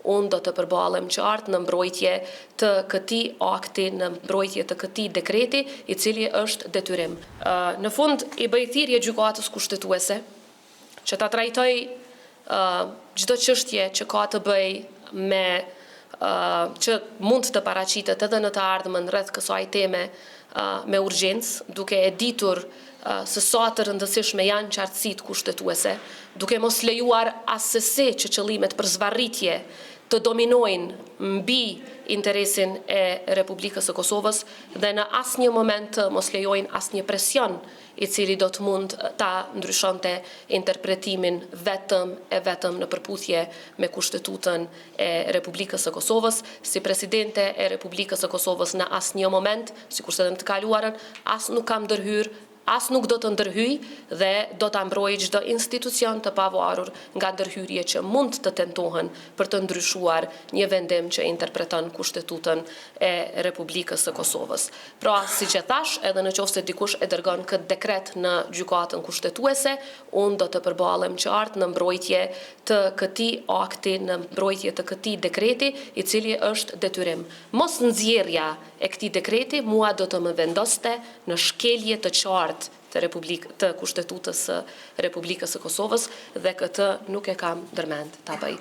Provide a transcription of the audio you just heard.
unë do të përbalem qartë në mbrojtje të këtij akti, në mbrojtje të këtij dekreti, i cili është detyrim. Në fund, i bëj thirrje gjykatës kushtetuese që ta trajtoj çdo çështje që ka të bëjë me që mund të paraqitet edhe në të ardhmen rreth kësaj teme me urgjencë, duke e ditur se sa të rëndësishme janë qartësitë kushtetuese, duke mos lejuar asesi që qëllimet për zvarritje të dominojnë mbi interesin e Republikës së Kosovës dhe në asnjë moment mos lejojnë asnjë presion i cili do të mund ta ndryshonte interpretimin vetëm në përputhje me Kushtetutën e Republikës së Kosovës. Si presidente e Republikës së Kosovës në asnjë moment, sikurse edhe në të kaluarën, as nuk kam ndërhyrë, as nuk do të ndërhyj dhe do ta mbroj çdo institucion të pavarur nga ndërhyrje që mund të tentohen për të ndryshuar një vendim që interpreton Kushtetutën e Republikës së Kosovës. Pra, siç e thash, edhe nëse dikush e dërgon këtë dekret në gjykatën kushtetuese, unë do të përballem qartë në mbrojtje të këtij akti, në mbrojtje të këtij dekreti, i cili është detyrim. Mos nxjerrja e këtij dekreti mua do të më vendoste në shkelje të qartë të Kushtetutës së Republikës së Kosovës dhe këtë nuk e kam ndërmend ta bëj.